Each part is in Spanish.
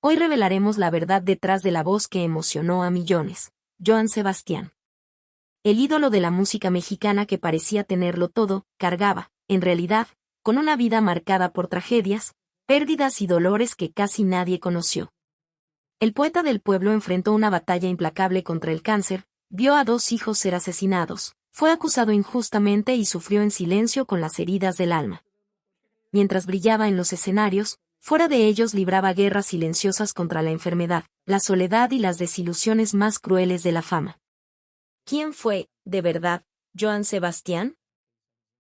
Hoy revelaremos la verdad detrás de la voz que emocionó a millones, Joan Sebastián. El ídolo de la música mexicana que parecía tenerlo todo, cargaba, en realidad, con una vida marcada por tragedias, pérdidas y dolores que casi nadie conoció. El poeta del pueblo enfrentó una batalla implacable contra el cáncer, vio a 2 hijos ser asesinados, fue acusado injustamente y sufrió en silencio con las heridas del alma. Mientras brillaba en los escenarios, fuera de ellos libraba guerras silenciosas contra la enfermedad, la soledad y las desilusiones más crueles de la fama. ¿Quién fue, de verdad, Joan Sebastián?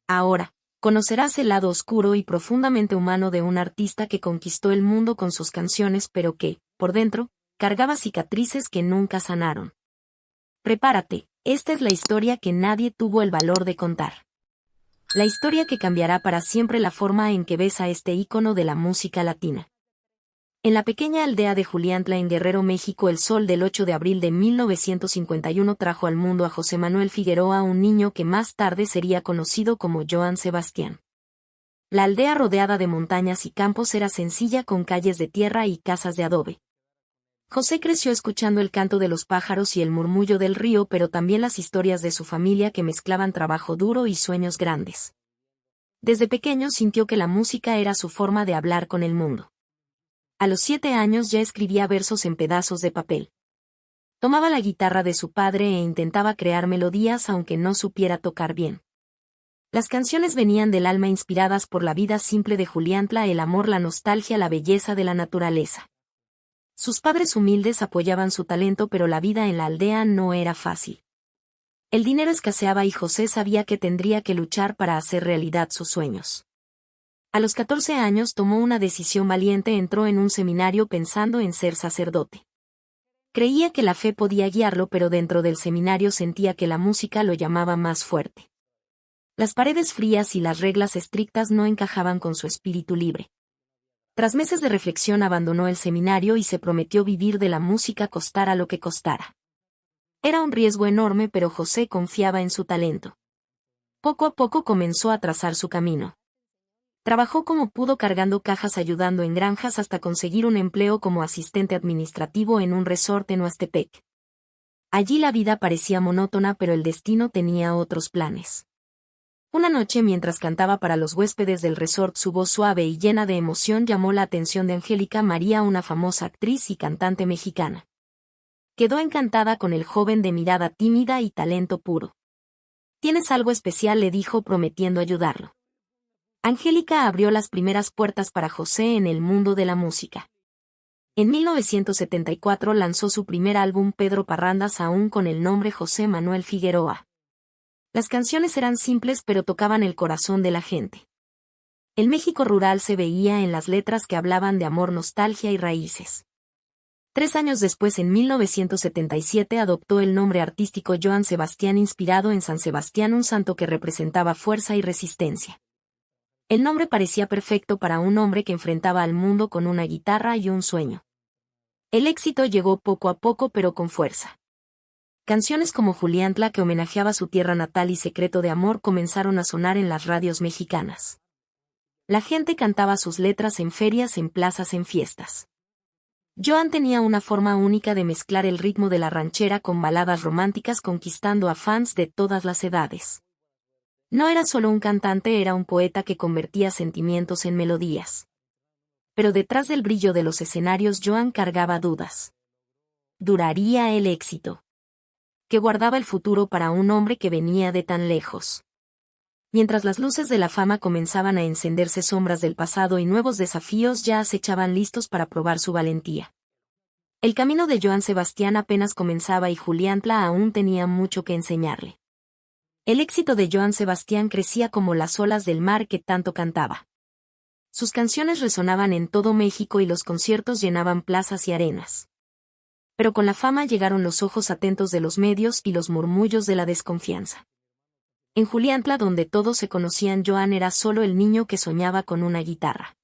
Ahora, conocerás el lado oscuro y profundamente humano de un artista que conquistó el mundo con sus canciones pero que, por dentro, cargaba cicatrices que nunca sanaron. Prepárate, esta es la historia que nadie tuvo el valor de contar. La historia que cambiará para siempre la forma en que ves a este ícono de la música latina. En la pequeña aldea de Juliantla en Guerrero, México, el sol del 8 de abril de 1951 trajo al mundo a José Manuel Figueroa, un niño que más tarde sería conocido como Joan Sebastián. La aldea, rodeada de montañas y campos, era sencilla, con calles de tierra y casas de adobe. José creció escuchando el canto de los pájaros y el murmullo del río, pero también las historias de su familia que mezclaban trabajo duro y sueños grandes. Desde pequeño sintió que la música era su forma de hablar con el mundo. A los 7 años ya escribía versos en pedazos de papel. Tomaba la guitarra de su padre e intentaba crear melodías aunque no supiera tocar bien. Las canciones venían del alma, inspiradas por la vida simple de Juliantla, el amor, la nostalgia, la belleza de la naturaleza. Sus padres humildes apoyaban su talento, pero la vida en la aldea no era fácil. El dinero escaseaba y José sabía que tendría que luchar para hacer realidad sus sueños. A los 14 años tomó una decisión valiente, entró en un seminario pensando en ser sacerdote. Creía que la fe podía guiarlo, pero dentro del seminario sentía que la música lo llamaba más fuerte. Las paredes frías y las reglas estrictas no encajaban con su espíritu libre. Tras meses de reflexión abandonó el seminario y se prometió vivir de la música costara lo que costara. Era un riesgo enorme, pero José confiaba en su talento. Poco a poco comenzó a trazar su camino. Trabajó como pudo, cargando cajas, ayudando en granjas, hasta conseguir un empleo como asistente administrativo en un resort en Huastepec. Allí la vida parecía monótona, pero el destino tenía otros planes. Una noche, mientras cantaba para los huéspedes del resort, su voz suave y llena de emoción llamó la atención de Angélica María, una famosa actriz y cantante mexicana. Quedó encantada con el joven de mirada tímida y talento puro. «Tienes algo especial», le dijo, prometiendo ayudarlo. Angélica abrió las primeras puertas para José en el mundo de la música. En 1974 lanzó su primer álbum, Pedro Parrandas, aún con el nombre José Manuel Figueroa. Las canciones eran simples pero tocaban el corazón de la gente. El México rural se veía en las letras, que hablaban de amor, nostalgia y raíces. 3 años después, en 1977, adoptó el nombre artístico Joan Sebastián, inspirado en San Sebastián, un santo que representaba fuerza y resistencia. El nombre parecía perfecto para un hombre que enfrentaba al mundo con una guitarra y un sueño. El éxito llegó poco a poco, pero con fuerza. Canciones como Juliantla, que homenajeaba su tierra natal, y Secreto de Amor comenzaron a sonar en las radios mexicanas. La gente cantaba sus letras en ferias, en plazas, en fiestas. Joan tenía una forma única de mezclar el ritmo de la ranchera con baladas románticas, conquistando a fans de todas las edades. No era solo un cantante, era un poeta que convertía sentimientos en melodías. Pero detrás del brillo de los escenarios, Joan cargaba dudas. ¿Duraría el éxito que guardaba el futuro para un hombre que venía de tan lejos? Mientras las luces de la fama comenzaban a encenderse, sombras del pasado y nuevos desafíos ya acechaban, listos para probar su valentía. El camino de Joan Sebastián apenas comenzaba y Juliantla aún tenía mucho que enseñarle. El éxito de Joan Sebastián crecía como las olas del mar que tanto cantaba. Sus canciones resonaban en todo México y los conciertos llenaban plazas y arenas. Pero con la fama llegaron los ojos atentos de los medios y los murmullos de la desconfianza. En Juliantla, donde todos se conocían, Joan era solo el niño que soñaba con una guitarra.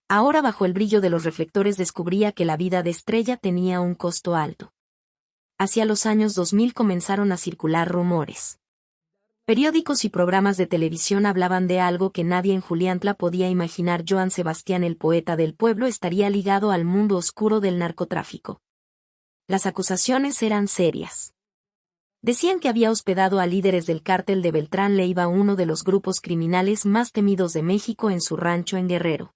Ahora, bajo el brillo de los reflectores, descubría que la vida de estrella tenía un costo alto. Hacia los años 2000 comenzaron a circular rumores. Periódicos y programas de televisión hablaban de algo que nadie en Juliantla podía imaginar. Joan Sebastián, el poeta del pueblo, estaría ligado al mundo oscuro del narcotráfico. Las acusaciones eran serias. Decían que había hospedado a líderes del cártel de Beltrán Leiva, uno de los grupos criminales más temidos de México, en su rancho en Guerrero.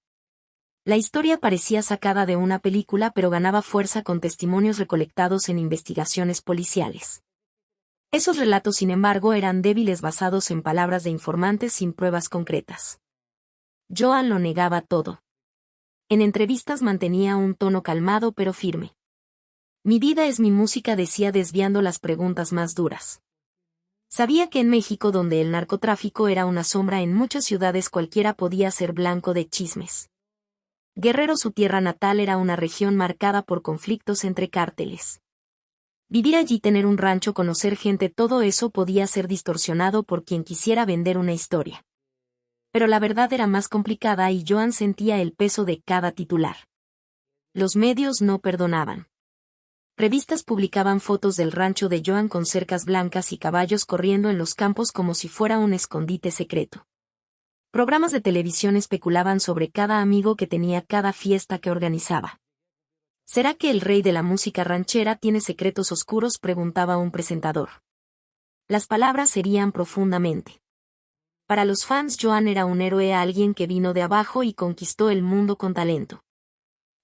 La historia parecía sacada de una película, pero ganaba fuerza con testimonios recolectados en investigaciones policiales. Esos relatos, sin embargo, eran débiles, basados en palabras de informantes sin pruebas concretas. Joan lo negaba todo. En entrevistas mantenía un tono calmado pero firme. Mi vida es mi música, decía, desviando las preguntas más duras. Sabía que en México, donde el narcotráfico era una sombra, en muchas ciudades cualquiera podía ser blanco de chismes. Guerrero, su tierra natal, era una región marcada por conflictos entre cárteles. Vivir allí, tener un rancho, conocer gente, todo eso podía ser distorsionado por quien quisiera vender una historia. Pero la verdad era más complicada y Joan sentía el peso de cada titular. Los medios no perdonaban. Revistas publicaban fotos del rancho de Joan con cercas blancas y caballos corriendo en los campos como si fuera un escondite secreto. Programas de televisión especulaban sobre cada amigo que tenía, cada fiesta que organizaba. ¿Será que el rey de la música ranchera tiene secretos oscuros?, preguntaba un presentador. Las palabras herían profundamente. Para los fans, Joan era un héroe, alguien que vino de abajo y conquistó el mundo con talento.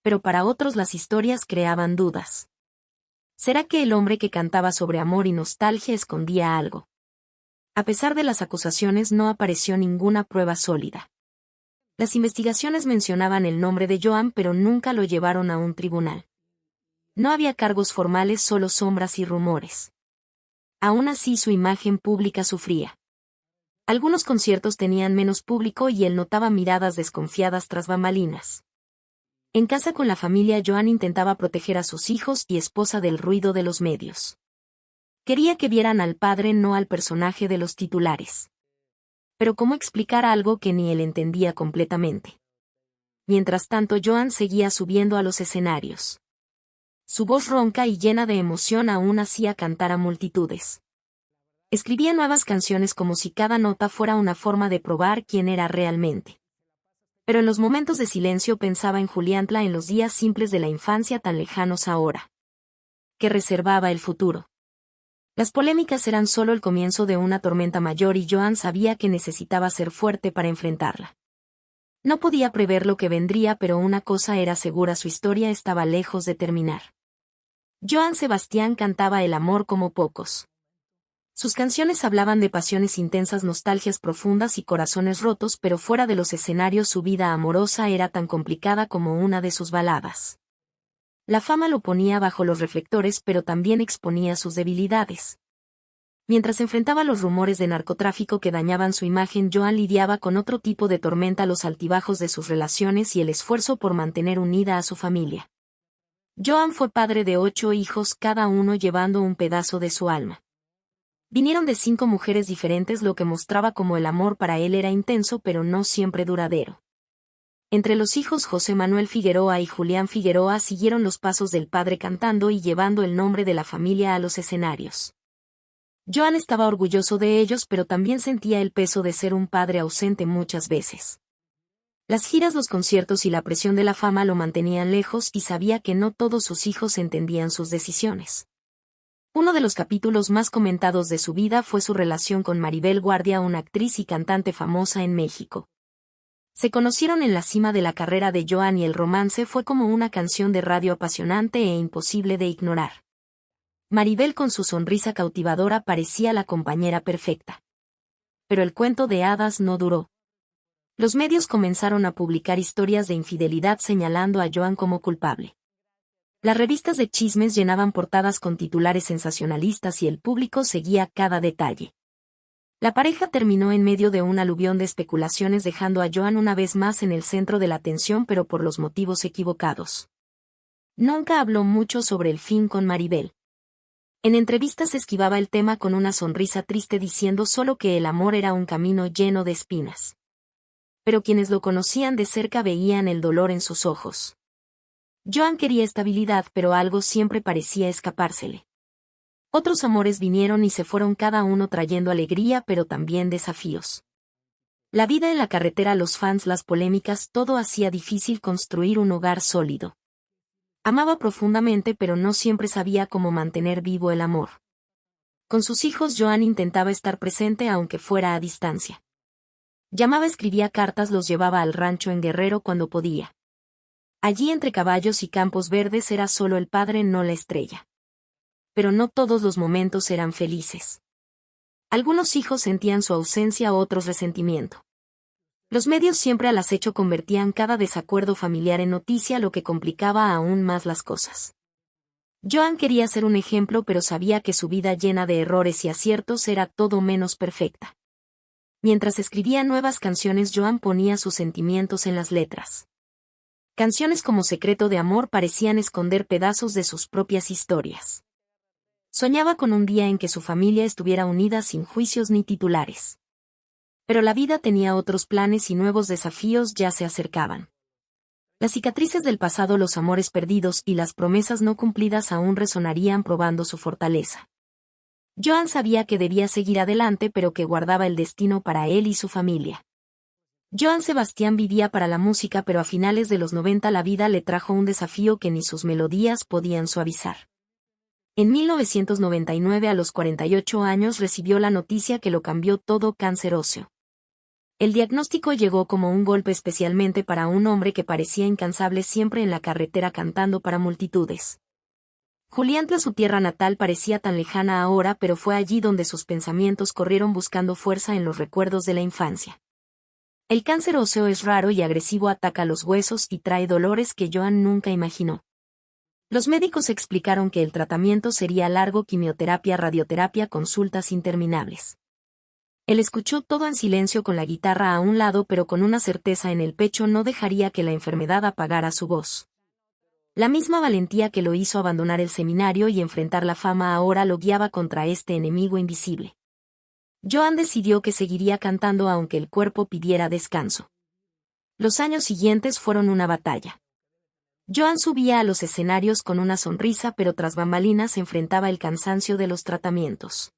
Pero para otros las historias creaban dudas. ¿Será que el hombre que cantaba sobre amor y nostalgia escondía algo? A pesar de las acusaciones, no apareció ninguna prueba sólida. Las investigaciones mencionaban el nombre de Joan, pero nunca lo llevaron a un tribunal. No había cargos formales, solo sombras y rumores. Aún así, su imagen pública sufría. Algunos conciertos tenían menos público y él notaba miradas desconfiadas tras bambalinas. En casa con la familia, Joan intentaba proteger a sus hijos y esposa del ruido de los medios. Quería que vieran al padre, no al personaje de los titulares. Pero ¿cómo explicar algo que ni él entendía completamente? Mientras tanto, Joan seguía subiendo a los escenarios. Su voz ronca y llena de emoción aún hacía cantar a multitudes. Escribía nuevas canciones como si cada nota fuera una forma de probar quién era realmente. Pero en los momentos de silencio pensaba en Juliantla, en los días simples de la infancia tan lejanos ahora. Que reservaba el futuro. Las polémicas eran solo el comienzo de una tormenta mayor y Joan sabía que necesitaba ser fuerte para enfrentarla. No podía prever lo que vendría, pero una cosa era segura: su historia estaba lejos de terminar. Joan Sebastián cantaba el amor como pocos. Sus canciones hablaban de pasiones intensas, nostalgias profundas y corazones rotos, pero fuera de los escenarios su vida amorosa era tan complicada como una de sus baladas. La fama lo ponía bajo los reflectores, pero también exponía sus debilidades. Mientras enfrentaba los rumores de narcotráfico que dañaban su imagen, Joan lidiaba con otro tipo de tormenta: los altibajos de sus relaciones y el esfuerzo por mantener unida a su familia. Joan fue padre de 8 hijos, cada uno llevando un pedazo de su alma. Vinieron de 5 mujeres diferentes, lo que mostraba cómo el amor para él era intenso pero no siempre duradero. Entre los hijos, José Manuel Figueroa y Julián Figueroa siguieron los pasos del padre, cantando y llevando el nombre de la familia a los escenarios. Joan estaba orgulloso de ellos, pero también sentía el peso de ser un padre ausente muchas veces. Las giras, los conciertos y la presión de la fama lo mantenían lejos, y sabía que no todos sus hijos entendían sus decisiones. Uno de los capítulos más comentados de su vida fue su relación con Maribel Guardia, una actriz y cantante famosa en México. Se conocieron en la cima de la carrera de Joan y el romance fue como una canción de radio apasionante e imposible de ignorar. Maribel, con su sonrisa cautivadora, parecía la compañera perfecta. Pero el cuento de hadas no duró. Los medios comenzaron a publicar historias de infidelidad señalando a Joan como culpable. Las revistas de chismes llenaban portadas con titulares sensacionalistas y el público seguía cada detalle. La pareja terminó en medio de un aluvión de especulaciones, dejando a Joan una vez más en el centro de la atención, pero por los motivos equivocados. Nunca habló mucho sobre el fin con Maribel. En entrevistas esquivaba el tema con una sonrisa triste, diciendo solo que el amor era un camino lleno de espinas. Pero quienes lo conocían de cerca veían el dolor en sus ojos. Joan quería estabilidad, pero algo siempre parecía escapársele. Otros amores vinieron y se fueron, cada uno trayendo alegría pero también desafíos. La vida en la carretera, los fans, las polémicas, todo hacía difícil construir un hogar sólido. Amaba profundamente pero no siempre sabía cómo mantener vivo el amor. Con sus hijos, Joan intentaba estar presente aunque fuera a distancia. Llamaba, escribía cartas, los llevaba al rancho en Guerrero cuando podía. Allí, entre caballos y campos verdes, era solo el padre, no la estrella. Pero no todos los momentos eran felices. Algunos hijos sentían su ausencia, otros resentimiento. Los medios, siempre al acecho, convertían cada desacuerdo familiar en noticia, lo que complicaba aún más las cosas. Joan quería ser un ejemplo, pero sabía que su vida, llena de errores y aciertos, era todo menos perfecta. Mientras escribía nuevas canciones, Joan ponía sus sentimientos en las letras. Canciones como Secreto de Amor parecían esconder pedazos de sus propias historias. Soñaba con un día en que su familia estuviera unida sin juicios ni titulares. Pero la vida tenía otros planes y nuevos desafíos ya se acercaban. Las cicatrices del pasado, los amores perdidos y las promesas no cumplidas aún resonarían, probando su fortaleza. Joan sabía que debía seguir adelante, pero que guardaba el destino para él y su familia. Joan Sebastián vivía para la música, pero a finales de los 90 la vida le trajo un desafío que ni sus melodías podían suavizar. En 1999, a los 48 años, recibió la noticia que lo cambió todo: cáncer óseo. El diagnóstico llegó como un golpe, especialmente para un hombre que parecía incansable, siempre en la carretera cantando para multitudes. Juliantla, su tierra natal, parecía tan lejana ahora, pero fue allí donde sus pensamientos corrieron, buscando fuerza en los recuerdos de la infancia. El cáncer óseo es raro y agresivo, ataca los huesos y trae dolores que Joan nunca imaginó. Los médicos explicaron que el tratamiento sería largo: quimioterapia, radioterapia, consultas interminables. Él escuchó todo en silencio, con la guitarra a un lado, pero con una certeza en el pecho: no dejaría que la enfermedad apagara su voz. La misma valentía que lo hizo abandonar el seminario y enfrentar la fama ahora lo guiaba contra este enemigo invisible. Joan decidió que seguiría cantando aunque el cuerpo pidiera descanso. Los años siguientes fueron una batalla. Joan subía a los escenarios con una sonrisa, pero tras bambalinas enfrentaba el cansancio de los tratamientos.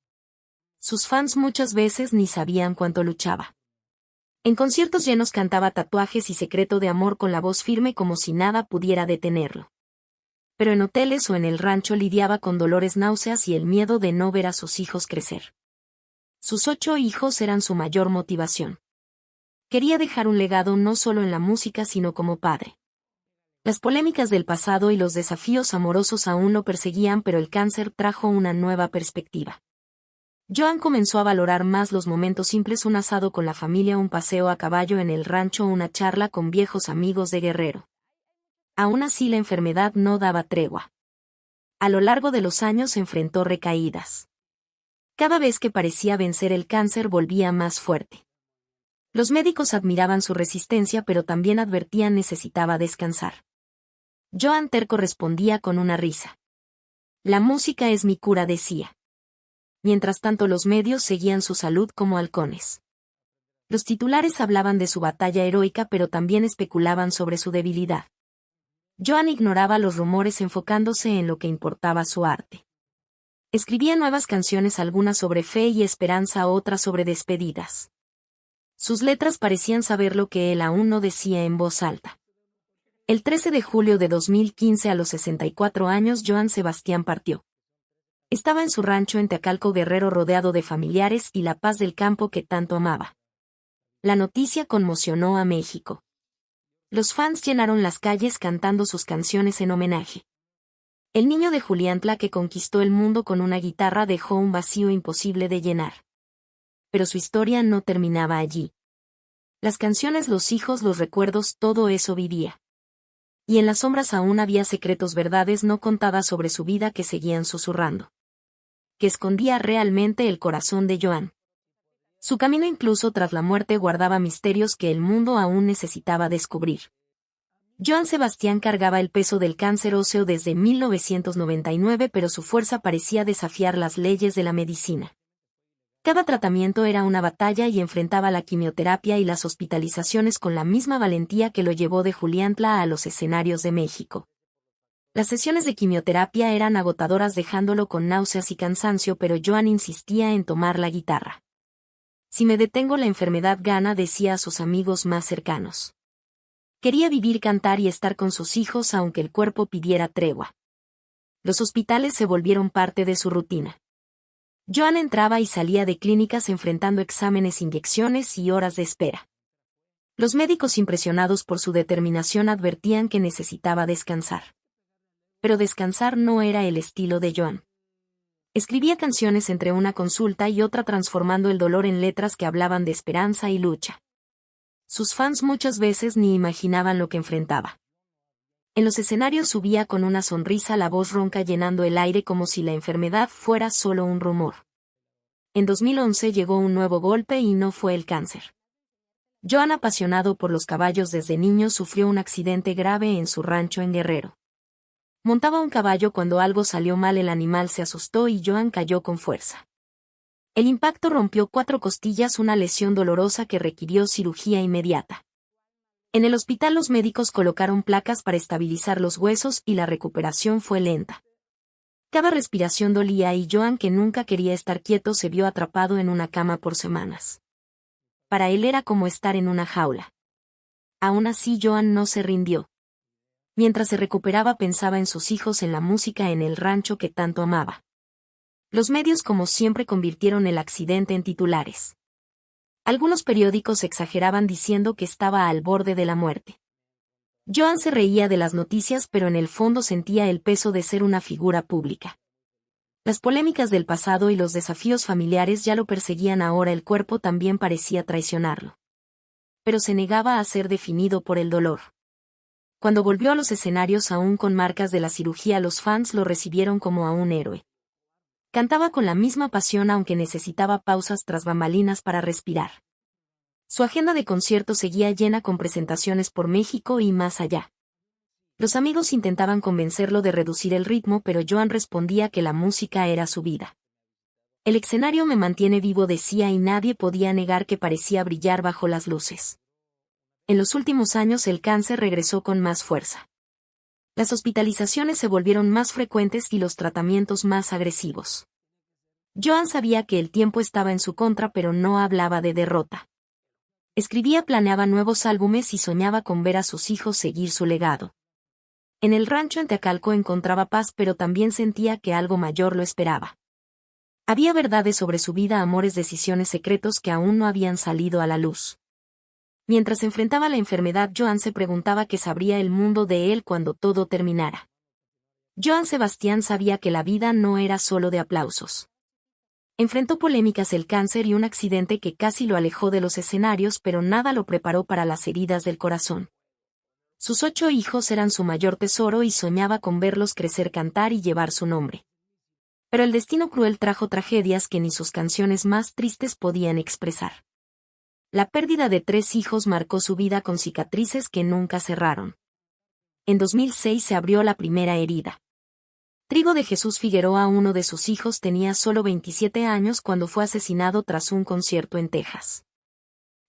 Sus fans muchas veces ni sabían cuánto luchaba. En conciertos llenos cantaba Tatuajes y Secreto de Amor con la voz firme, como si nada pudiera detenerlo. Pero en hoteles o en el rancho lidiaba con dolores, náuseas y el miedo de no ver a sus hijos crecer. Sus 8 hijos eran su mayor motivación. Quería dejar un legado, no solo en la música sino como padre. Las polémicas del pasado y los desafíos amorosos aún lo perseguían, pero el cáncer trajo una nueva perspectiva. Joan comenzó a valorar más los momentos simples: un asado con la familia, un paseo a caballo en el rancho, una charla con viejos amigos de Guerrero. Aún así, la enfermedad no daba tregua. A lo largo de los años enfrentó recaídas. Cada vez que parecía vencer, el cáncer volvía más fuerte. Los médicos admiraban su resistencia, pero también advertían: necesitaba descansar. Joan, terco, respondía con una risa. La música es mi cura, decía. Mientras tanto, los medios seguían su salud como halcones. Los titulares hablaban de su batalla heroica, pero también especulaban sobre su debilidad. Joan ignoraba los rumores, enfocándose en lo que importaba: su arte. Escribía nuevas canciones, algunas sobre fe y esperanza, otras sobre despedidas. Sus letras parecían saber lo que él aún no decía en voz alta. El 13 de julio de 2015, a los 64 años, Joan Sebastián partió. Estaba en su rancho en Teacalco, Guerrero, rodeado de familiares y la paz del campo que tanto amaba. La noticia conmocionó a México. Los fans llenaron las calles cantando sus canciones en homenaje. El niño de Juliantla, que conquistó el mundo con una guitarra, dejó un vacío imposible de llenar. Pero su historia no terminaba allí. Las canciones, los hijos, los recuerdos, todo eso vivía. Y en las sombras aún había secretos, verdades no contadas sobre su vida que seguían susurrando. Que escondía realmente el corazón de Joan. Su camino, incluso tras la muerte, guardaba misterios que el mundo aún necesitaba descubrir. Joan Sebastián cargaba el peso del cáncer óseo desde 1999, pero su fuerza parecía desafiar las leyes de la medicina. Cada tratamiento era una batalla y enfrentaba la quimioterapia y las hospitalizaciones con la misma valentía que lo llevó de Juliantla a los escenarios de México. Las sesiones de quimioterapia eran agotadoras dejándolo con náuseas y cansancio, pero Joan insistía en tomar la guitarra. Si me detengo la enfermedad gana, decía a sus amigos más cercanos. Quería vivir, cantar y estar con sus hijos aunque el cuerpo pidiera tregua. Los hospitales se volvieron parte de su rutina. Joan entraba y salía de clínicas enfrentando exámenes, inyecciones y horas de espera. Los médicos, impresionados por su determinación, advertían que necesitaba descansar. Pero descansar no era el estilo de Joan. Escribía canciones entre una consulta y otra, transformando el dolor en letras que hablaban de esperanza y lucha. Sus fans muchas veces ni imaginaban lo que enfrentaba. En los escenarios subía con una sonrisa, la voz ronca llenando el aire como si la enfermedad fuera solo un rumor. En 2011 llegó un nuevo golpe y no fue el cáncer. Joan, apasionado por los caballos desde niño, sufrió un accidente grave en su rancho en Guerrero. Montaba un caballo cuando algo salió mal, el animal se asustó y Joan cayó con fuerza. El impacto rompió 4 costillas, una lesión dolorosa que requirió cirugía inmediata. En el hospital los médicos colocaron placas para estabilizar los huesos y la recuperación fue lenta. Cada respiración dolía y Joan, que nunca quería estar quieto, se vio atrapado en una cama por semanas. Para él era como estar en una jaula. Aún así Joan no se rindió. Mientras se recuperaba pensaba en sus hijos, en la música, en el rancho que tanto amaba. Los medios, como siempre, convirtieron el accidente en titulares. Algunos periódicos exageraban diciendo que estaba al borde de la muerte. Joan se reía de las noticias, pero en el fondo sentía el peso de ser una figura pública. Las polémicas del pasado y los desafíos familiares ya lo perseguían, ahora el cuerpo también parecía traicionarlo. Pero se negaba a ser definido por el dolor. Cuando volvió a los escenarios, aún con marcas de la cirugía, los fans lo recibieron como a un héroe. Cantaba con la misma pasión aunque necesitaba pausas tras bambalinas para respirar. Su agenda de conciertos seguía llena, con presentaciones por México y más allá. Los amigos intentaban convencerlo de reducir el ritmo, pero Joan respondía que la música era su vida. El escenario me mantiene vivo, decía, y nadie podía negar que parecía brillar bajo las luces. En los últimos años el cáncer regresó con más fuerza. Las hospitalizaciones se volvieron más frecuentes y los tratamientos más agresivos. Joan sabía que el tiempo estaba en su contra, pero no hablaba de derrota. Escribía, planeaba nuevos álbumes y soñaba con ver a sus hijos seguir su legado. En el rancho en Teacalco encontraba paz, pero también sentía que algo mayor lo esperaba. Había verdades sobre su vida, amores, decisiones, secretos que aún no habían salido a la luz. Mientras enfrentaba la enfermedad, Joan se preguntaba qué sabría el mundo de él cuando todo terminara. Joan Sebastián sabía que la vida no era solo de aplausos. Enfrentó polémicas, el cáncer y un accidente que casi lo alejó de los escenarios, pero nada lo preparó para las heridas del corazón. Sus 8 hijos eran su mayor tesoro y soñaba con verlos crecer, cantar y llevar su nombre. Pero el destino cruel trajo tragedias que ni sus canciones más tristes podían expresar. La pérdida de 3 hijos marcó su vida con cicatrices que nunca cerraron. En 2006 se abrió la primera herida. Trigo de Jesús Figueroa, uno de sus hijos, tenía solo 27 años cuando fue asesinado tras un concierto en Texas.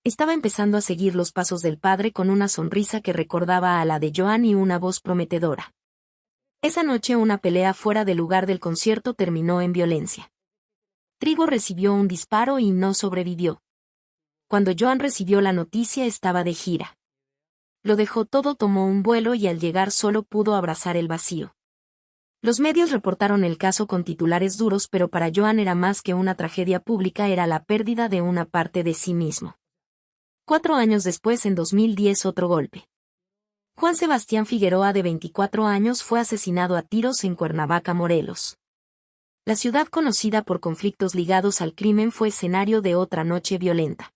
Estaba empezando a seguir los pasos del padre, con una sonrisa que recordaba a la de Joan y una voz prometedora. Esa noche una pelea fuera del lugar del concierto terminó en violencia. Trigo recibió un disparo y no sobrevivió. Cuando Joan recibió la noticia estaba de gira. Lo dejó todo, tomó un vuelo y al llegar solo pudo abrazar el vacío. Los medios reportaron el caso con titulares duros, pero para Joan era más que una tragedia pública, era la pérdida de una parte de sí mismo. 4 años después, en 2010, otro golpe. Juan Sebastián Figueroa, de 24 años, fue asesinado a tiros en Cuernavaca, Morelos. La ciudad, conocida por conflictos ligados al crimen, fue escenario de otra noche violenta.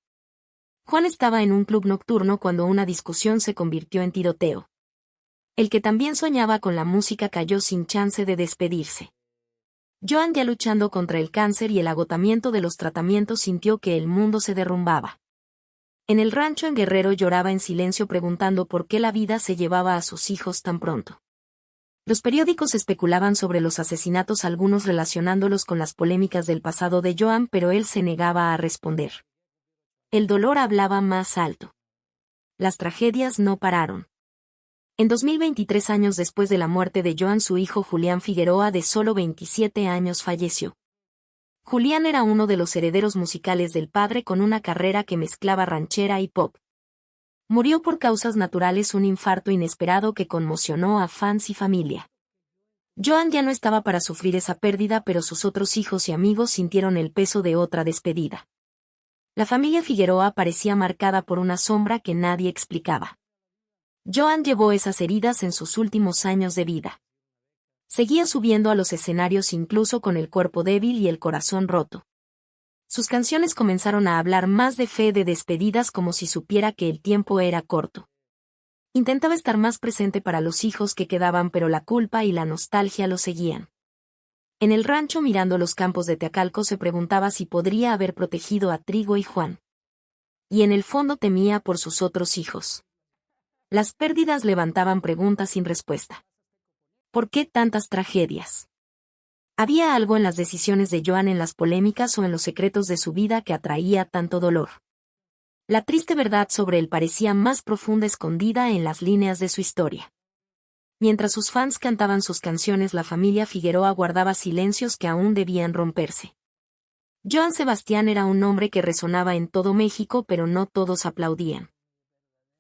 Juan estaba en un club nocturno cuando una discusión se convirtió en tiroteo. El que también soñaba con la música cayó sin chance de despedirse. Joan, ya luchando contra el cáncer y el agotamiento de los tratamientos, sintió que el mundo se derrumbaba. En el rancho en Guerrero lloraba en silencio, preguntando por qué la vida se llevaba a sus hijos tan pronto. Los periódicos especulaban sobre los asesinatos, algunos relacionándolos con las polémicas del pasado de Joan, pero él se negaba a responder. El dolor hablaba más alto. Las tragedias no pararon. En 2023, años después de la muerte de Joan, su hijo Julián Figueroa, de solo 27 años, falleció. Julián era uno de los herederos musicales del padre, con una carrera que mezclaba ranchera y pop. Murió por causas naturales, un infarto inesperado que conmocionó a fans y familia. Joan ya no estaba para sufrir esa pérdida, pero sus otros hijos y amigos sintieron el peso de otra despedida. La familia Figueroa parecía marcada por una sombra que nadie explicaba. Joan llevó esas heridas en sus últimos años de vida. Seguía subiendo a los escenarios incluso con el cuerpo débil y el corazón roto. Sus canciones comenzaron a hablar más de fe, de despedidas, como si supiera que el tiempo era corto. Intentaba estar más presente para los hijos que quedaban, pero la culpa y la nostalgia lo seguían. En el rancho, mirando los campos de Teacalco, se preguntaba si podría haber protegido a Trigo y Juan. Y en el fondo temía por sus otros hijos. Las pérdidas levantaban preguntas sin respuesta. ¿Por qué tantas tragedias? ¿Había algo en las decisiones de Joan, en las polémicas o en los secretos de su vida, que atraía tanto dolor? La triste verdad sobre él parecía más profunda, escondida en las líneas de su historia. Mientras sus fans cantaban sus canciones, la familia Figueroa guardaba silencios que aún debían romperse. Joan Sebastián era un nombre que resonaba en todo México, pero no todos aplaudían.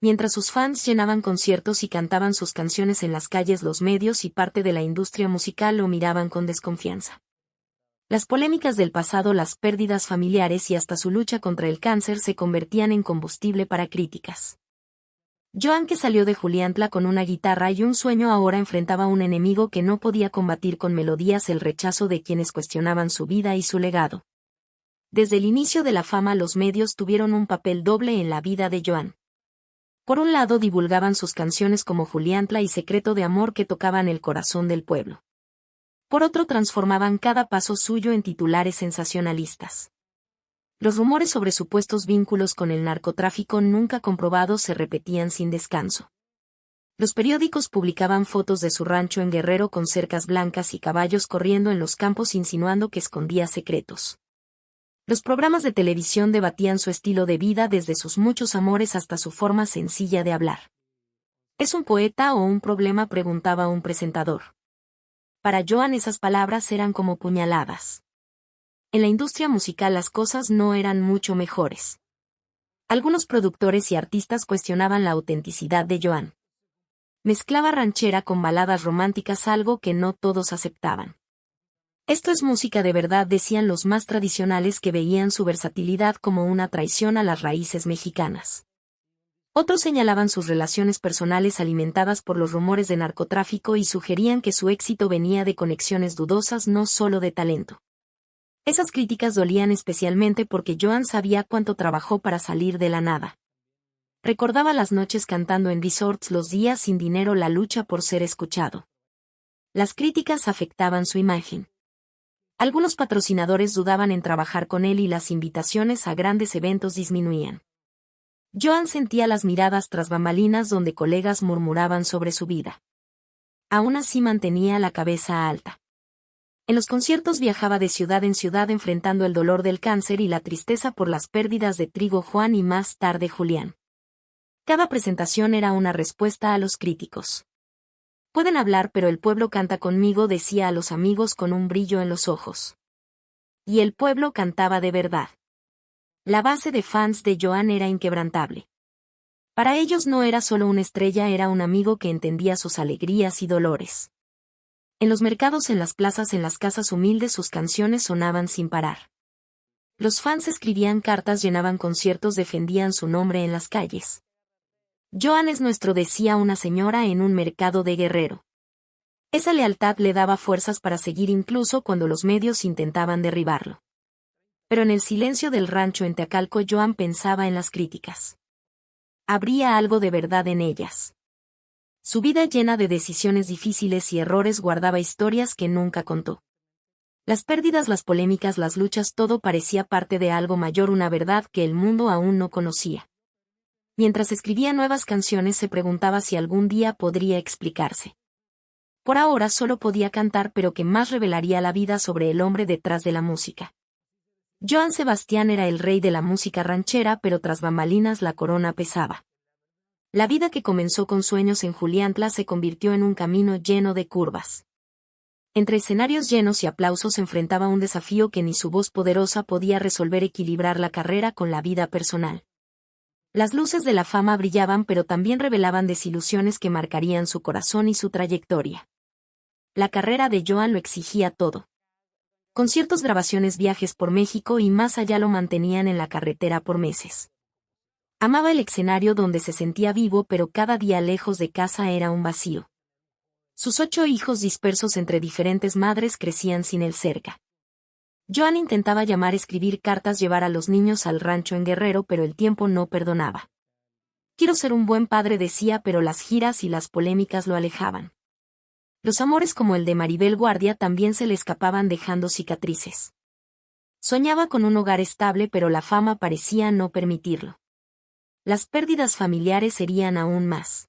Mientras sus fans llenaban conciertos y cantaban sus canciones en las calles, los medios y parte de la industria musical lo miraban con desconfianza. Las polémicas del pasado, las pérdidas familiares y hasta su lucha contra el cáncer se convertían en combustible para críticas. Joan, que salió de Juliantla con una guitarra y un sueño, ahora enfrentaba un enemigo que no podía combatir con melodías: el rechazo de quienes cuestionaban su vida y su legado. Desde el inicio de la fama, los medios tuvieron un papel doble en la vida de Joan. Por un lado, divulgaban sus canciones como Juliantla y Secreto de Amor, que tocaban el corazón del pueblo. Por otro, transformaban cada paso suyo en titulares sensacionalistas. Los rumores sobre supuestos vínculos con el narcotráfico nunca comprobados se repetían sin descanso. Los periódicos publicaban fotos de su rancho en Guerrero con cercas blancas y caballos corriendo en los campos, insinuando que escondía secretos. Los programas de televisión debatían su estilo de vida, desde sus muchos amores hasta su forma sencilla de hablar. ¿Es un poeta o un problema?, preguntaba un presentador. Para Joan, esas palabras eran como puñaladas. En la industria musical las cosas no eran mucho mejores. Algunos productores y artistas cuestionaban la autenticidad de Joan. Mezclaba ranchera con baladas románticas, algo que no todos aceptaban. Esto es música de verdad, decían los más tradicionales, que veían su versatilidad como una traición a las raíces mexicanas. Otros señalaban sus relaciones personales alimentadas por los rumores de narcotráfico y sugerían que su éxito venía de conexiones dudosas, no solo de talento. Esas críticas dolían especialmente porque Joan sabía cuánto trabajó para salir de la nada. Recordaba las noches cantando en resorts, los días sin dinero, la lucha por ser escuchado. Las críticas afectaban su imagen. Algunos patrocinadores dudaban en trabajar con él y las invitaciones a grandes eventos disminuían. Joan sentía las miradas tras bambalinas, donde colegas murmuraban sobre su vida. Aún así mantenía la cabeza alta. En los conciertos viajaba de ciudad en ciudad, enfrentando el dolor del cáncer y la tristeza por las pérdidas de Trigo, Juan y más tarde Julián. Cada presentación era una respuesta a los críticos. Pueden hablar, pero el pueblo canta conmigo, decía a los amigos con un brillo en los ojos. Y el pueblo cantaba de verdad. La base de fans de Joan era inquebrantable. Para ellos no era solo una estrella, era un amigo que entendía sus alegrías y dolores. En los mercados, en las plazas, en las casas humildes, sus canciones sonaban sin parar. Los fans escribían cartas, llenaban conciertos, defendían su nombre en las calles. Joan es nuestro, decía una señora en un mercado de Guerrero. Esa lealtad le daba fuerzas para seguir incluso cuando los medios intentaban derribarlo. Pero en el silencio del rancho en Teacalco, Joan pensaba en las críticas. ¿Habría algo de verdad en ellas? Su vida, llena de decisiones difíciles y errores, guardaba historias que nunca contó. Las pérdidas, las polémicas, las luchas, todo parecía parte de algo mayor, una verdad que el mundo aún no conocía. Mientras escribía nuevas canciones, se preguntaba si algún día podría explicarse. Por ahora solo podía cantar, pero que más revelaría la vida sobre el hombre detrás de la música. Joan Sebastián era el rey de la música ranchera, pero tras bambalinas la corona pesaba. La vida que comenzó con sueños en Juliantla se convirtió en un camino lleno de curvas. Entre escenarios llenos y aplausos enfrentaba un desafío que ni su voz poderosa podía resolver: equilibrar la carrera con la vida personal. Las luces de la fama brillaban, pero también revelaban desilusiones que marcarían su corazón y su trayectoria. La carrera de Joan lo exigía todo. Conciertos, grabaciones, viajes por México y más allá lo mantenían en la carretera por meses. Amaba el escenario donde se sentía vivo, pero cada día lejos de casa era un vacío. Sus 8 hijos dispersos entre diferentes madres crecían sin él cerca. Joan intentaba llamar, escribir cartas, llevar a los niños al rancho en Guerrero, pero el tiempo no perdonaba. Quiero ser un buen padre, decía, pero las giras y las polémicas lo alejaban. Los amores como el de Maribel Guardia también se le escapaban, dejando cicatrices. Soñaba con un hogar estable, pero la fama parecía no permitirlo. Las pérdidas familiares serían aún más.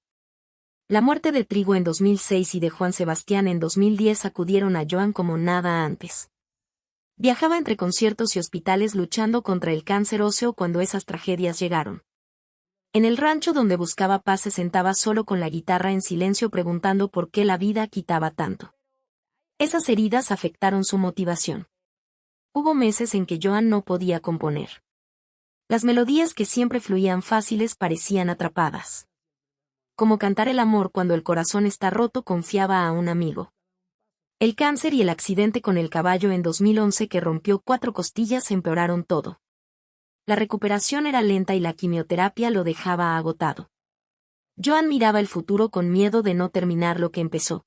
La muerte de Trigo en 2006 y de Juan Sebastián en 2010 sacudieron a Joan como nada antes. Viajaba entre conciertos y hospitales luchando contra el cáncer óseo cuando esas tragedias llegaron. En el rancho donde buscaba paz se sentaba solo con la guitarra en silencio, preguntando por qué la vida quitaba tanto. Esas heridas afectaron su motivación. Hubo meses en que Joan no podía componer. Las melodías que siempre fluían fáciles parecían atrapadas. Como cantar el amor cuando el corazón está roto, confiaba a un amigo. El cáncer y el accidente con el caballo en 2011, que rompió 4 costillas, empeoraron todo. La recuperación era lenta y la quimioterapia lo dejaba agotado. Joan miraba el futuro con miedo de no terminar lo que empezó.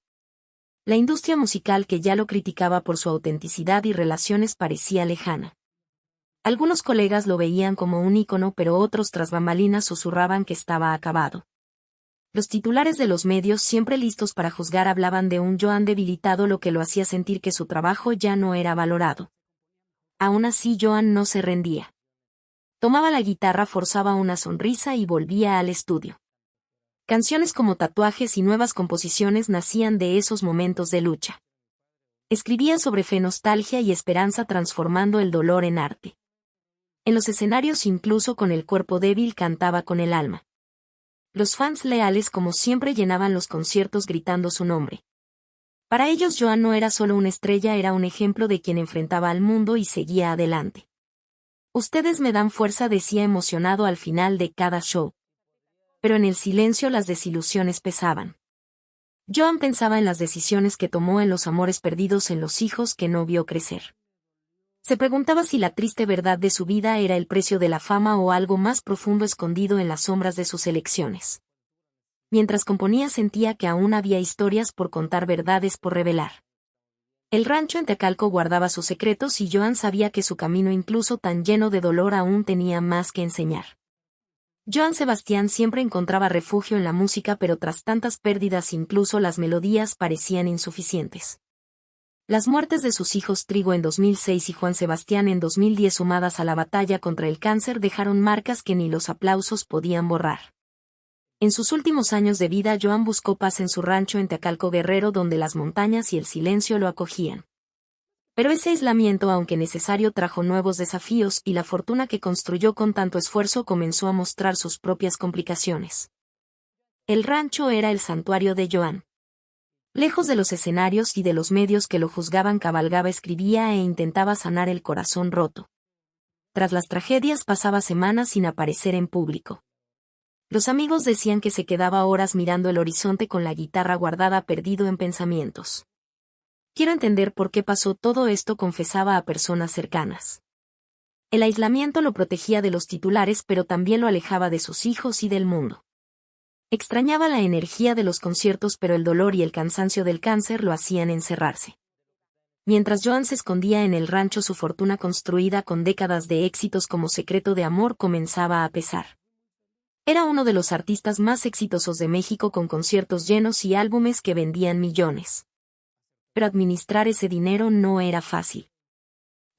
La industria musical, que ya lo criticaba por su autenticidad y relaciones, parecía lejana. Algunos colegas lo veían como un ícono, pero otros tras bambalinas susurraban que estaba acabado. Los titulares de los medios, siempre listos para juzgar, hablaban de un Joan debilitado, lo que lo hacía sentir que su trabajo ya no era valorado. Aún así, Joan no se rendía. Tomaba la guitarra, forzaba una sonrisa y volvía al estudio. Canciones como Tatuajes y nuevas composiciones nacían de esos momentos de lucha. Escribía sobre fe, nostalgia y esperanza, transformando el dolor en arte. En los escenarios, incluso con el cuerpo débil, cantaba con el alma. Los fans leales, como siempre, llenaban los conciertos gritando su nombre. Para ellos, Joan no era solo una estrella, era un ejemplo de quien enfrentaba al mundo y seguía adelante. Ustedes me dan fuerza, decía emocionado al final de cada show. Pero en el silencio las desilusiones pesaban. Joan pensaba en las decisiones que tomó, en los amores perdidos, en los hijos que no vio crecer. Se preguntaba si la triste verdad de su vida era el precio de la fama o algo más profundo escondido en las sombras de sus elecciones. Mientras componía, sentía que aún había historias por contar, verdades por revelar. El rancho en Tecalco guardaba sus secretos y Joan sabía que su camino, incluso tan lleno de dolor, aún tenía más que enseñar. Joan Sebastián siempre encontraba refugio en la música, pero tras tantas pérdidas incluso las melodías parecían insuficientes. Las muertes de sus hijos Trigo en 2006 y Juan Sebastián en 2010, sumadas a la batalla contra el cáncer, dejaron marcas que ni los aplausos podían borrar. En sus últimos años de vida, Joan buscó paz en su rancho en Tecalco, Guerrero, donde las montañas y el silencio lo acogían. Pero ese aislamiento, aunque necesario, trajo nuevos desafíos, y la fortuna que construyó con tanto esfuerzo comenzó a mostrar sus propias complicaciones. El rancho era el santuario de Joan. Lejos de los escenarios y de los medios que lo juzgaban, cabalgaba, escribía e intentaba sanar el corazón roto. Tras las tragedias pasaba semanas sin aparecer en público. Los amigos decían que se quedaba horas mirando el horizonte con la guitarra guardada, perdido en pensamientos. Quiero entender por qué pasó todo esto, confesaba a personas cercanas. El aislamiento lo protegía de los titulares, pero también lo alejaba de sus hijos y del mundo. Extrañaba la energía de los conciertos, pero el dolor y el cansancio del cáncer lo hacían encerrarse. Mientras Joan se escondía en el rancho, su fortuna, construida con décadas de éxitos como Secreto de Amor, comenzaba a pesar. Era uno de los artistas más exitosos de México, con conciertos llenos y álbumes que vendían millones. Pero administrar ese dinero no era fácil.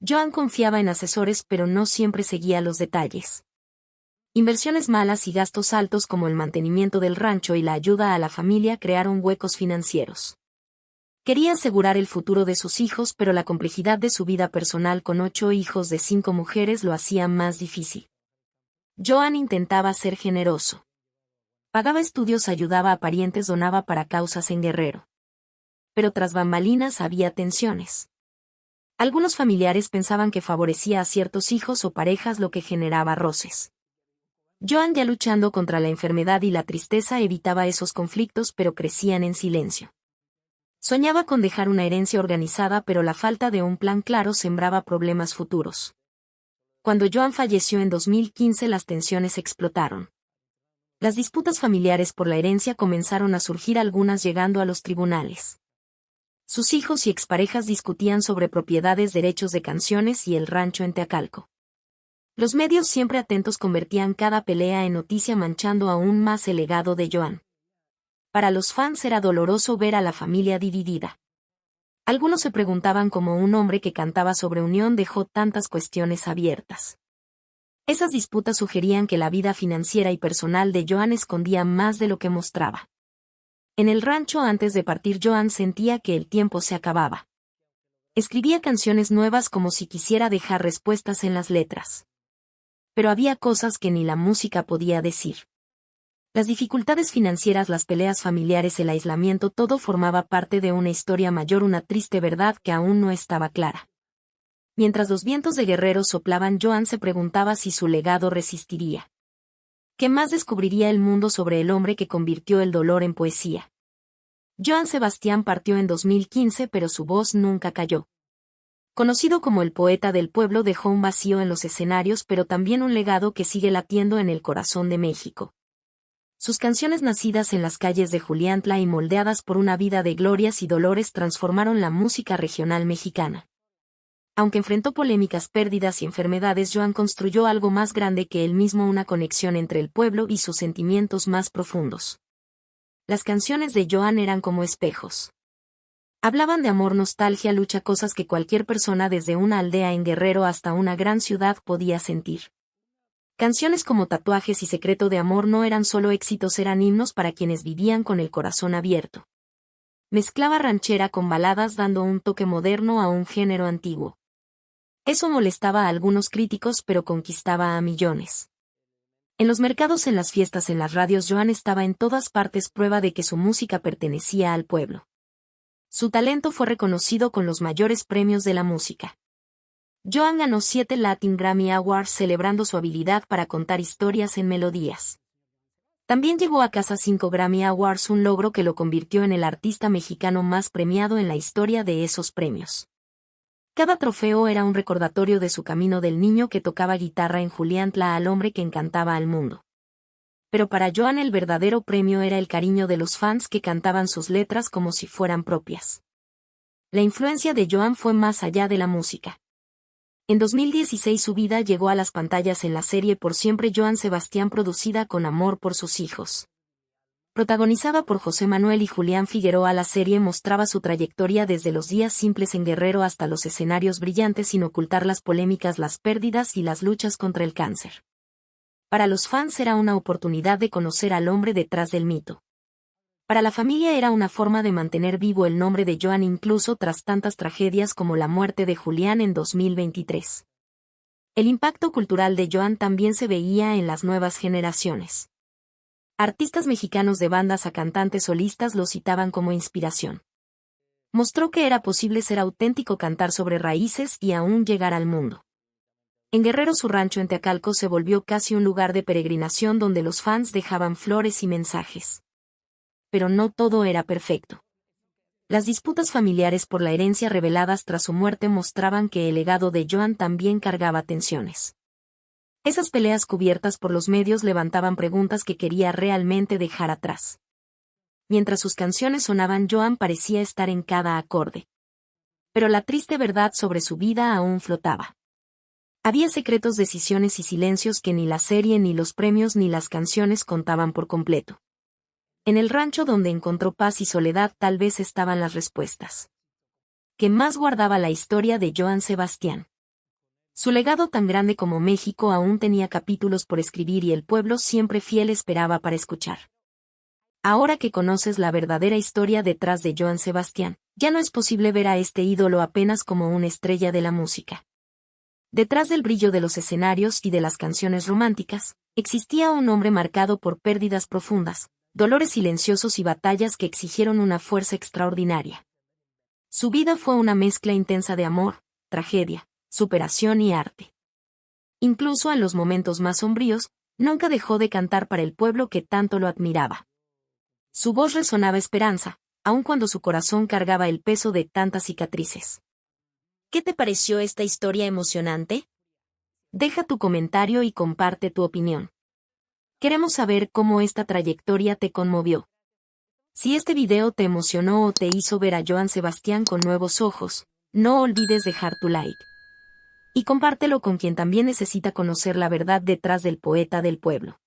Joan confiaba en asesores, pero no siempre seguía los detalles. Inversiones malas y gastos altos como el mantenimiento del rancho y la ayuda a la familia crearon huecos financieros. Quería asegurar el futuro de sus hijos, pero la complejidad de su vida personal, con 8 hijos de 5 mujeres, lo hacía más difícil. Joan intentaba ser generoso. Pagaba estudios, ayudaba a parientes, donaba para causas en Guerrero. Pero tras bambalinas había tensiones. Algunos familiares pensaban que favorecía a ciertos hijos o parejas, lo que generaba roces. Joan, ya luchando contra la enfermedad y la tristeza, evitaba esos conflictos, pero crecían en silencio. Soñaba con dejar una herencia organizada, pero la falta de un plan claro sembraba problemas futuros. Cuando Joan falleció en 2015, las tensiones explotaron. Las disputas familiares por la herencia comenzaron a surgir, algunas llegando a los tribunales. Sus hijos y exparejas discutían sobre propiedades, derechos de canciones y el rancho en Teacalco. Los medios, siempre atentos, convertían cada pelea en noticia, manchando aún más el legado de Joan. Para los fans era doloroso ver a la familia dividida. Algunos se preguntaban cómo un hombre que cantaba sobre unión dejó tantas cuestiones abiertas. Esas disputas sugerían que la vida financiera y personal de Joan escondía más de lo que mostraba. En el rancho, antes de partir, Joan sentía que el tiempo se acababa. Escribía canciones nuevas como si quisiera dejar respuestas en las letras. Pero había cosas que ni la música podía decir. Las dificultades financieras, las peleas familiares, el aislamiento, todo formaba parte de una historia mayor, una triste verdad que aún no estaba clara. Mientras los vientos de Guerrero soplaban, Joan se preguntaba si su legado resistiría. ¿Qué más descubriría el mundo sobre el hombre que convirtió el dolor en poesía? Joan Sebastián partió en 2015, pero su voz nunca cayó. Conocido como el poeta del pueblo, dejó un vacío en los escenarios, pero también un legado que sigue latiendo en el corazón de México. Sus canciones, nacidas en las calles de Juliantla y moldeadas por una vida de glorias y dolores, transformaron la música regional mexicana. Aunque enfrentó polémicas, pérdidas y enfermedades, Joan construyó algo más grande que él mismo, una conexión entre el pueblo y sus sentimientos más profundos. Las canciones de Joan eran como espejos. Hablaban de amor, nostalgia, lucha, cosas que cualquier persona desde una aldea en Guerrero hasta una gran ciudad podía sentir. Canciones como Tatuajes y Secreto de Amor no eran solo éxitos, eran himnos para quienes vivían con el corazón abierto. Mezclaba ranchera con baladas, dando un toque moderno a un género antiguo. Eso molestaba a algunos críticos, pero conquistaba a millones. En los mercados, en las fiestas, en las radios, Joan estaba en todas partes, prueba de que su música pertenecía al pueblo. Su talento fue reconocido con los mayores premios de la música. Joan ganó 7 Latin Grammy Awards, celebrando su habilidad para contar historias en melodías. También llegó a casa 5 Grammy Awards, un logro que lo convirtió en el artista mexicano más premiado en la historia de esos premios. Cada trofeo era un recordatorio de su camino, del niño que tocaba guitarra en Juliantla al hombre que encantaba al mundo. Pero para Joan el verdadero premio era el cariño de los fans, que cantaban sus letras como si fueran propias. La influencia de Joan fue más allá de la música. En 2016 su vida llegó a las pantallas en la serie Por Siempre, Joan Sebastián, producida con amor por sus hijos. Protagonizada por José Manuel y Julián Figueroa, la serie mostraba su trayectoria desde los días simples en Guerrero hasta los escenarios brillantes, sin ocultar las polémicas, las pérdidas y las luchas contra el cáncer. Para los fans era una oportunidad de conocer al hombre detrás del mito. Para la familia era una forma de mantener vivo el nombre de Joan, incluso tras tantas tragedias como la muerte de Julián en 2023. El impacto cultural de Joan también se veía en las nuevas generaciones. Artistas mexicanos, de bandas a cantantes solistas, lo citaban como inspiración. Mostró que era posible ser auténtico, cantar sobre raíces y aún llegar al mundo. En Guerrero, su rancho en Teacalco se volvió casi un lugar de peregrinación donde los fans dejaban flores y mensajes. Pero no todo era perfecto. Las disputas familiares por la herencia reveladas tras su muerte mostraban que el legado de Joan también cargaba tensiones. Esas peleas cubiertas por los medios levantaban preguntas que quería realmente dejar atrás. Mientras sus canciones sonaban, Joan parecía estar en cada acorde. Pero la triste verdad sobre su vida aún flotaba. Había secretos, decisiones y silencios que ni la serie, ni los premios, ni las canciones contaban por completo. En el rancho donde encontró paz y soledad, tal vez estaban las respuestas. ¿Qué más guardaba la historia de Joan Sebastián? Su legado, tan grande como México, aún tenía capítulos por escribir y el pueblo, siempre fiel, esperaba para escuchar. Ahora que conoces la verdadera historia detrás de Joan Sebastián, ya no es posible ver a este ídolo apenas como una estrella de la música. Detrás del brillo de los escenarios y de las canciones románticas, Existía un hombre marcado por pérdidas profundas, dolores silenciosos y batallas que exigieron una fuerza extraordinaria. Su vida fue una mezcla intensa de amor, tragedia, superación y arte. Incluso en los momentos más sombríos, nunca dejó de cantar para el pueblo que tanto lo admiraba. Su voz resonaba esperanza, aun cuando su corazón cargaba el peso de tantas cicatrices. ¿Qué te pareció esta historia emocionante? Deja tu comentario y comparte tu opinión. Queremos saber cómo esta trayectoria te conmovió. Si este video te emocionó o te hizo ver a Joan Sebastián con nuevos ojos, no olvides dejar tu like. Y compártelo con quien también necesita conocer la verdad detrás del poeta del pueblo.